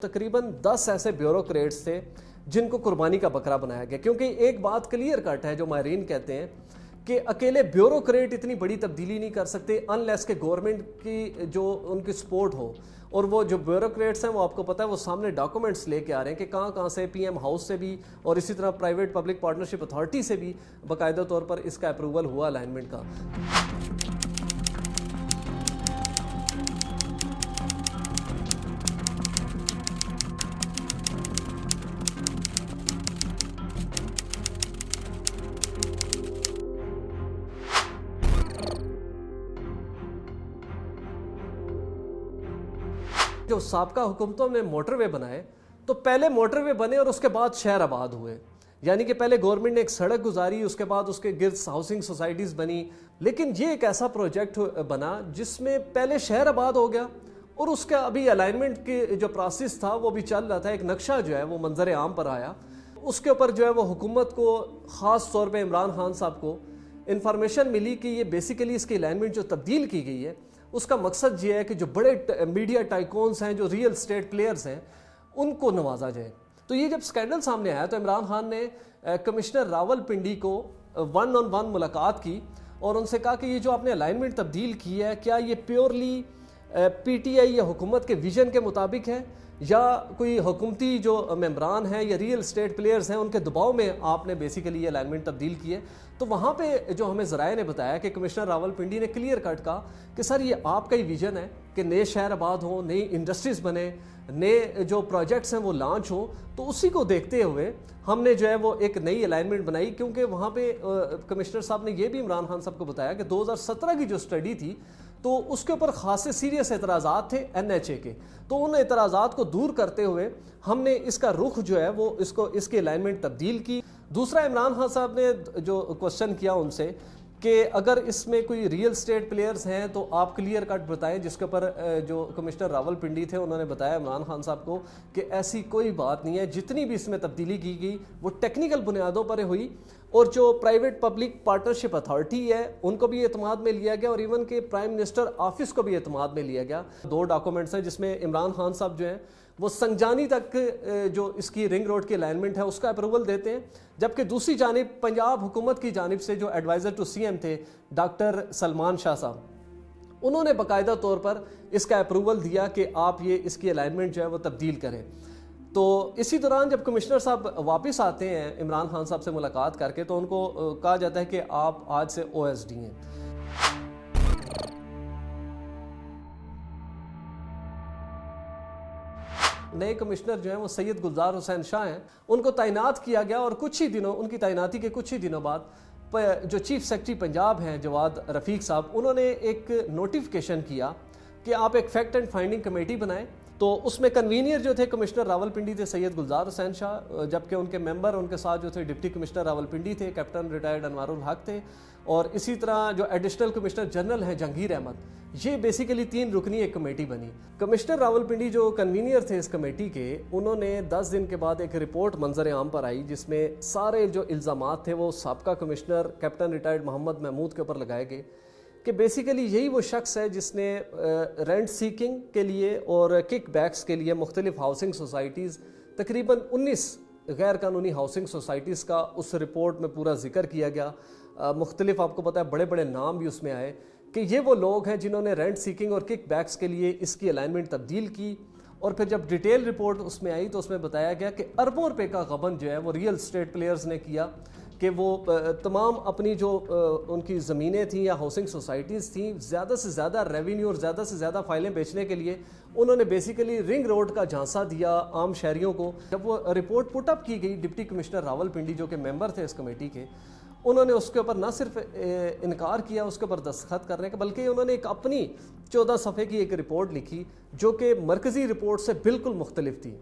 تقریباً 10 ایسے بیوروکریٹس تھے جن کو قربانی کا بکرا بنایا گیا، کیونکہ ایک بات کلیئر کٹ ہے جو ماہرین کہتے ہیں کہ اکیلے بیوروکریٹ اتنی بڑی تبدیلی نہیں کر سکتے انلیس کہ گورنمنٹ کی جو ان کی سپورٹ ہو. اور وہ جو بیوروکریٹس ہیں وہ آپ کو پتہ ہے وہ سامنے ڈاکومنٹس لے کے آ رہے ہیں کہ کہاں کہاں سے پی ایم ہاؤس سے بھی اور اسی طرح پرائیویٹ پبلک پارٹنرشپ اتھارٹی سے بھی باقاعدہ طور پر اس کا اپروول ہوا الائنمنٹ کا. جو سابقہ حکومتوں نے موٹر وے بنائے تو پہلے موٹر وے بنے اور اس کے بعد شہر آباد ہوئے، یعنی کہ پہلے گورنمنٹ نے ایک سڑک گزاری، اس کے بعد اس کے گرد ہاؤسنگ سوسائٹیز بنی. لیکن یہ ایک ایسا پروجیکٹ بنا جس میں پہلے شہر آباد ہو گیا اور اس کا ابھی الائنمنٹ کی جو پروسیس تھا وہ بھی چل رہا تھا. ایک نقشہ جو ہے وہ منظر عام پر آیا، اس کے اوپر جو ہے وہ حکومت کو خاص طور پہ عمران خان صاحب کو انفارمیشن ملی کہ یہ بیسیکلی اس کی الائنمنٹ جو تبدیل کی گئی ہے اس کا مقصد یہ ہے کہ جو بڑے میڈیا ٹائکونز ہیں، جو ریئل اسٹیٹ پلیئرز ہیں، ان کو نوازا جائے. تو یہ جب سکینڈل سامنے آیا تو عمران خان نے کمشنر راول پنڈی کو 1-on-1 ملاقات کی اور ان سے کہا کہ یہ جو آپ نے الائنمنٹ تبدیل کی ہے کیا یہ پیورلی پی ٹی آئی یا حکومت کے ویژن کے مطابق ہے یا کوئی حکومتی جو ممبران ہیں یا ریئل اسٹیٹ پلیئرز ہیں ان کے دباؤ میں آپ نے بیسیکلی یہ الائنمنٹ تبدیل کی ہے. تو وہاں پہ جو ہمیں ذرائع نے بتایا کہ کمشنر راول پنڈی نے کلیئر کٹ کہا کہ سر یہ آپ کا ہی ویژن ہے کہ نئے شہر آباد ہوں، نئی انڈسٹریز بنے، نئے جو پروجیکٹس ہیں وہ لانچ ہوں. تو اسی کو دیکھتے ہوئے ہم نے جو ہے وہ ایک نئی الائنمنٹ بنائی، کیونکہ وہاں پہ کمشنر صاحب نے یہ بھی عمران خان صاحب کو بتایا کہ 2017 کی جو اسٹڈی تھی تو اس کے اوپر خاصے سیریس اعتراضات تھے این ایچ اے کے. تو ان اعتراضات کو دور کرتے ہوئے ہم نے اس کا رخ جو ہے وہ اس کی الائنمنٹ تبدیل کی. دوسرا، عمران خان صاحب نے جو کوسچن کیا ان سے کہ اگر اس میں کوئی ریئل اسٹیٹ پلیئرز ہیں تو آپ کلیئر کٹ بتائیں، جس کے اوپر جو کمشنر راول پنڈی تھے انہوں نے بتایا عمران خان صاحب کو کہ ایسی کوئی بات نہیں ہے، جتنی بھی اس میں تبدیلی کی گئی وہ ٹیکنیکل بنیادوں پر ہوئی اور جو پرائیویٹ پبلک پارٹنرشپ اتھارٹی ہے ان کو بھی اعتماد میں لیا گیا اور ایون کہ پرائم منسٹر آفس کو بھی اعتماد میں لیا گیا. 2 ڈاکومنٹس ہیں جس میں عمران خان صاحب جو ہیں وہ سنگجانی تک جو اس کی رنگ روڈ کی الائنمنٹ ہے اس کا اپروول دیتے ہیں، جبکہ دوسری جانب پنجاب حکومت کی جانب سے جو ایڈوائزر ٹو سی ایم تھے ڈاکٹر سلمان شاہ صاحب، انہوں نے باقاعدہ طور پر اس کا اپروول دیا کہ آپ یہ اس کی الائنمنٹ جو ہے وہ تبدیل کریں. تو اسی دوران جب کمشنر صاحب واپس آتے ہیں عمران خان صاحب سے ملاقات کر کے تو ان کو کہا جاتا ہے کہ آپ آج سے او ایس ڈی ہیں. نئے کمشنر جو ہیں وہ سید گلزار حسین شاہ ہیں، ان کو تعینات کیا گیا اور ان کی تعیناتی کے کچھ ہی دنوں بعد جو چیف سیکرٹری پنجاب ہیں جواد رفیق صاحب، انہوں نے ایک نوٹیفیکیشن کیا کہ آپ ایک فیکٹ اینڈ فائنڈنگ کمیٹی بنائیں. تو اس میں کنوینئر جو تھے کمشنر راول پنڈی تھے سید گلزار حسین شاہ، جبکہ ان کے ممبر ان کے ساتھ جو تھے ڈپٹی کمشنر راول پنڈی تھے، کیپٹن ریٹائرڈ انوار الحق تھے، اور اسی طرح جو ایڈیشنل کمشنر جنرل ہیں جہانگیر احمد. یہ بیسیکلی 3 رکنی ایک کمیٹی بنی. کمشنر راول پنڈی جو کنوینئر تھے اس کمیٹی کے، انہوں نے 10 دن کے بعد ایک رپورٹ منظر عام پر آئی جس میں سارے جو الزامات تھے وہ سابقہ کمشنر کیپٹن ریٹائرڈ محمد محمود کے اوپر لگائے گئے کہ بیسیکلی یہی وہ شخص ہے جس نے رینٹ سیکنگ کے لیے اور کک بیکس کے لیے مختلف ہاؤسنگ سوسائٹیز، تقریباً 19 غیر قانونی ہاؤسنگ سوسائٹیز کا اس رپورٹ میں پورا ذکر کیا گیا. مختلف آپ کو پتہ ہے بڑے بڑے نام بھی اس میں آئے کہ یہ وہ لوگ ہیں جنہوں نے رینٹ سیکنگ اور کک بیکس کے لیے اس کی الائنمنٹ تبدیل کی. اور پھر جب ڈیٹیل رپورٹ اس میں آئی تو اس میں بتایا گیا کہ اربوں روپے کا غبن جو ہے وہ ریئل اسٹیٹ پلیئرز نے کیا کہ وہ تمام اپنی جو ان کی زمینیں تھیں یا ہاؤسنگ سوسائٹیز تھیں، زیادہ سے زیادہ ریونیو اور زیادہ سے زیادہ فائلیں بیچنے کے لیے انہوں نے بیسیکلی رنگ روڈ کا جھانسا دیا عام شہریوں کو. جب وہ رپورٹ پٹ اپ کی گئی ڈپٹی کمشنر راول پنڈی جو کہ ممبر تھے اس کمیٹی کے، انہوں نے اس کے اوپر نہ صرف انکار کیا اس کے اوپر دستخط کرنے کا، بلکہ انہوں نے ایک اپنی 14 صفحے کی ایک رپورٹ لکھی جو کہ مرکزی رپورٹ سے بالکل مختلف تھی.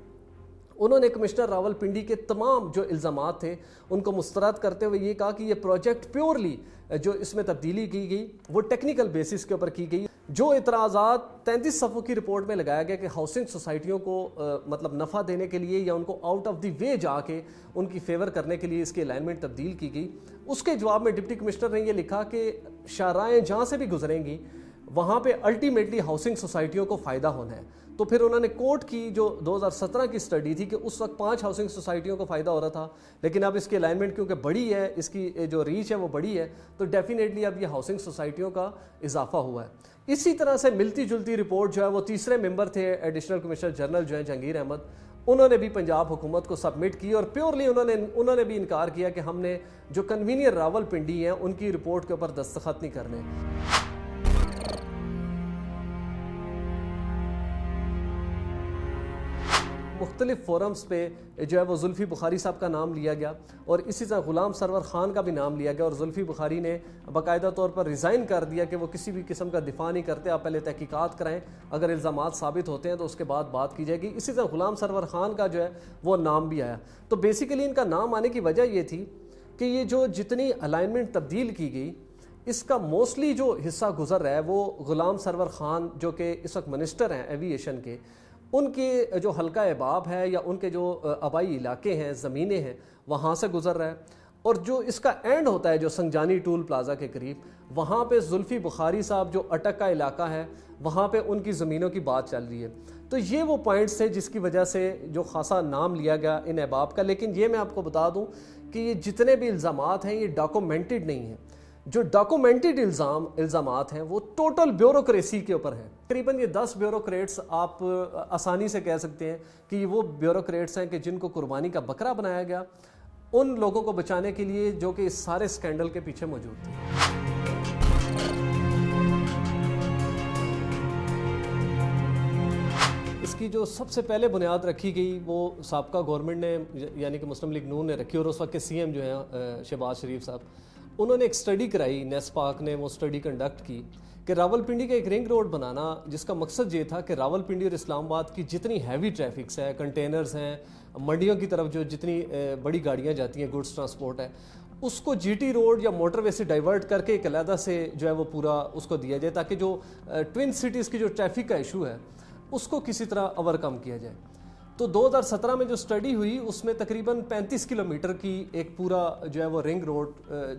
انہوں نے کمشنر راول پنڈی کے تمام جو الزامات تھے ان کو مسترد کرتے ہوئے یہ کہا کہ یہ پروجیکٹ پیورلی جو اس میں تبدیلی کی گئی وہ ٹیکنیکل بیسس کے اوپر کی گئی. جو اعتراضات 33 صفحوں کی رپورٹ میں لگایا گیا کہ ہاؤسنگ سوسائٹیوں کو مطلب نفع دینے کے لیے یا ان کو آؤٹ آف دی وے جا کے ان کی فیور کرنے کے لیے اس کی الائنمنٹ تبدیل کی گئی، اس کے جواب میں ڈپٹی کمشنر نے یہ لکھا کہ شاہراہیں جہاں سے بھی گزریں گی وہاں پہ الٹیمیٹلی ہاؤسنگ سوسائٹیوں کو فائدہ ہونا ہے. تو پھر انہوں نے کوٹ کی جو 2017 کی اسٹڈی تھی کہ اس وقت 5 ہاؤسنگ سوسائٹیوں کو فائدہ ہو رہا تھا, لیکن اب اس کی الائنمنٹ کیونکہ بڑی ہے, اس کی جو ریچ ہے وہ بڑی ہے, تو ڈیفینیٹلی اب یہ ہاؤسنگ سوسائٹیوں کا اضافہ ہوا ہے. اسی طرح سے ملتی جلتی رپورٹ جو ہے وہ تیسرے ممبر تھے ایڈیشنل کمشنر جنرل جو ہیں جہانگیر احمد, انہوں نے بھی پنجاب حکومت کو سبمٹ کی, اور پیورلی انہوں نے بھی انکار کیا کہ ہم نے جو کنوینئر راول پنڈی ہیں ان کی رپورٹ کے اوپر دستخط نہیں کرنے. مختلف فورمز پہ جو ہے وہ زلفی بخاری صاحب کا نام لیا گیا, اور اسی طرح غلام سرور خان کا بھی نام لیا گیا, اور زلفی بخاری نے باقاعدہ طور پر ریزائن کر دیا کہ وہ کسی بھی قسم کا دفاع نہیں کرتے, آپ پہلے تحقیقات کرائیں, اگر الزامات ثابت ہوتے ہیں تو اس کے بعد بات کی جائے گی. اسی طرح غلام سرور خان کا جو ہے وہ نام بھی آیا. تو بیسیکلی ان کا نام آنے کی وجہ یہ تھی کہ یہ جو جتنی الائنمنٹ تبدیل کی گئی اس کا موسٹلی جو حصہ گزر رہا ہے وہ غلام سرور خان جو کہ اس وقت منسٹر ہیں ایوییشن کے, ان کے جو حلقہ احباب ہے یا ان کے جو آبائی علاقے ہیں, زمینیں ہیں, وہاں سے گزر رہا ہے. اور جو اس کا اینڈ ہوتا ہے جو سنجانی ٹول پلازا کے قریب, وہاں پہ زلفی بخاری صاحب جو اٹک کا علاقہ ہے وہاں پہ ان کی زمینوں کی بات چل رہی ہے. تو یہ وہ پوائنٹس تھے جس کی وجہ سے جو خاصا نام لیا گیا ان احباب کا. لیکن یہ میں آپ کو بتا دوں کہ یہ جتنے بھی الزامات ہیں یہ ڈاکومنٹڈ نہیں ہیں. جو ڈاکومنٹڈ الزامات ہیں وہ ٹوٹل بیوروکریسی کے اوپر ہیں. تقریباً یہ 10 بیوروکریٹس آپ آسانی سے کہہ سکتے ہیں کہ یہ وہ بیوروکریٹس ہیں کہ جن کو قربانی کا بکرا بنایا گیا ان لوگوں کو بچانے کے لیے جو کہ اس سارے سکینڈل کے پیچھے موجود تھے. اس کی جو سب سے پہلے بنیاد رکھی گئی وہ سابقہ گورنمنٹ نے یعنی کہ مسلم لیگ نون نے رکھی, اور اس وقت کے سی ایم جو ہیں شہباز شریف صاحب, انہوں نے ایک سٹڈی کرائی, نیسپاک نے وہ سٹڈی کنڈکٹ کی کہ راول پنڈی کا ایک رنگ روڈ بنانا جس کا مقصد یہ تھا کہ راول پنڈی اور اسلام آباد کی جتنی ہیوی ٹریفکس ہے, کنٹینرز ہیں, منڈیوں کی طرف جو جتنی بڑی گاڑیاں جاتی ہیں, گڈس ٹرانسپورٹ ہے, اس کو جی ٹی روڈ یا موٹر وے سے ڈائیورٹ کر کے ایک علیحدہ سے جو ہے وہ پورا اس کو دیا جائے تاکہ جو ٹوین سٹیز کی جو ٹریفک کا ایشو ہے اس کو کسی طرح اوور کم کیا جائے. تو 2017 میں جو سٹڈی ہوئی اس میں تقریباً 35 کلومیٹر کی ایک پورا جو ہے وہ رنگ روڈ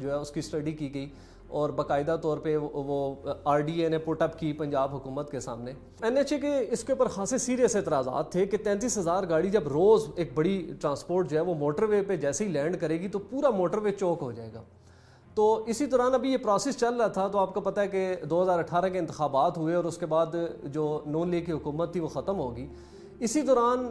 جو ہے اس کی سٹڈی کی گئی, اور باقاعدہ طور پہ وہ آر ڈی اے نے پٹ اپ کی پنجاب حکومت کے سامنے. این ایچ اے کے اس کے اوپر خاصے سیریس اعتراضات تھے کہ 33,000 گاڑی جب روز ایک بڑی ٹرانسپورٹ جو ہے وہ موٹر وے پہ جیسے ہی لینڈ کرے گی تو پورا موٹر وے چوک ہو جائے گا. تو اسی دوران ابھی یہ پروسیس چل رہا تھا, تو آپ کو پتہ ہے کہ 2018 کے انتخابات ہوئے اور اس کے بعد جو نون لیگ کی حکومت تھی وہ ختم ہوگی. اسی دوران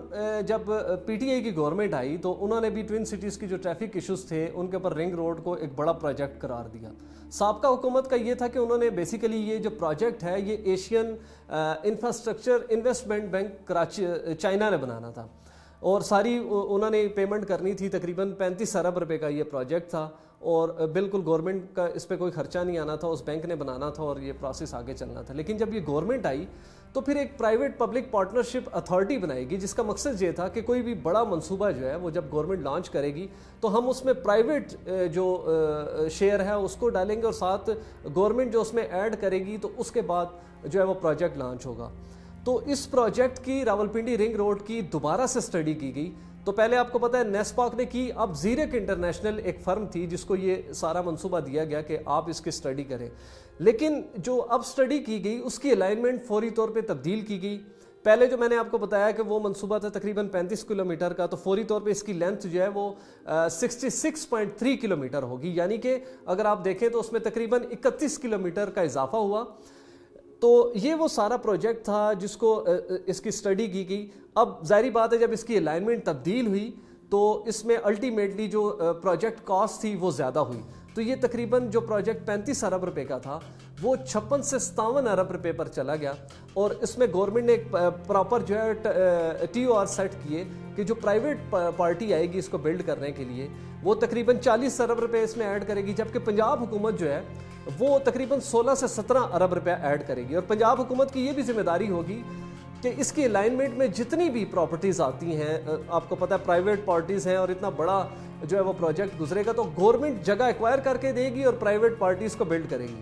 جب پی ٹی آئی کی گورنمنٹ آئی تو انہوں نے بھی ٹوین سٹیز کی جو ٹریفک ایشوز تھے ان کے اوپر رنگ روڈ کو ایک بڑا پروجیکٹ قرار دیا. سابقہ حکومت کا یہ تھا کہ انہوں نے بیسیکلی یہ جو پروجیکٹ ہے یہ Asian infrastructure investment bank Karachi China نے بنانا تھا, اور ساری انہوں نے پیمنٹ کرنی تھی. تقریباً 35 ارب روپے کا یہ پروجیکٹ تھا, اور بالکل گورنمنٹ کا اس پہ کوئی خرچہ نہیں آنا تھا, اس بینک نے بنانا تھا اور یہ پروسیس آگے چلنا تھا. لیکن جب یہ گورنمنٹ آئی تو پھر ایک پرائیویٹ پبلک پارٹنرشپ اتھارٹی بنائے گی جس کا مقصد یہ تھا کہ کوئی بھی بڑا منصوبہ جو ہے وہ جب گورنمنٹ لانچ کرے گی تو ہم اس میں پرائیویٹ جو شیئر ہے اس کو ڈالیں گے, اور ساتھ گورنمنٹ جو اس میں ایڈ کرے گی تو اس کے بعد جو ہے وہ پروجیکٹ لانچ ہوگا. تو اس پروجیکٹ کی راولپنڈی رنگ روڈ کی دوبارہ سے سٹڈی کی گئی. تو پہلے آپ کو پتہ ہے نیسپاک نے کی, اب زیرک انٹرنیشنل ایک فرم تھی جس کو یہ سارا منصوبہ دیا گیا کہ آپ اس کی سٹڈی کریں. لیکن جو اب سٹڈی کی گئی اس کی الائنمنٹ فوری طور پہ تبدیل کی گئی. پہلے جو میں نے آپ کو بتایا کہ وہ منصوبہ تھا تقریباً 35 کلومیٹر کا, تو فوری طور پہ اس کی لینتھ جو ہے وہ 66.3 کلومیٹر ہوگی, یعنی کہ اگر آپ دیکھیں تو اس میں تقریباً 31 کلومیٹر کا اضافہ ہوا. تو یہ وہ سارا پروجیکٹ تھا جس کو اس کی سٹڈی کی گئی. اب ظاہری بات ہے جب اس کی الائنمنٹ تبدیل ہوئی تو اس میں الٹیمیٹلی جو پروجیکٹ کاسٹ تھی وہ زیادہ ہوئی. تو یہ تقریباً جو پروجیکٹ 35 ارب روپے کا تھا وہ 56 سے 57 ارب روپے پر چلا گیا, اور اس میں گورنمنٹ نے ایک پراپر جو ہے ٹی او آر سیٹ کیے کہ جو پرائیویٹ پارٹی آئے گی اس کو بلڈ کرنے کے لیے وہ تقریباً 40 ارب روپے اس میں ایڈ کرے گی, جبکہ پنجاب حکومت جو ہے وہ تقریباً 16 سے 17 ارب روپے ایڈ کرے گی. اور پنجاب حکومت کی یہ بھی ذمہ داری ہوگی کہ اس کی الائنمنٹ میں جتنی بھی پراپرٹیز آتی ہیں, آپ کو پتہ ہے پرائیویٹ پارٹیز ہیں اور اتنا بڑا جو ہے وہ پروجیکٹ گزرے گا تو گورنمنٹ جگہ ایکوائر کر کے دے گی اور پرائیویٹ پارٹیز کو بلڈ کرے گی.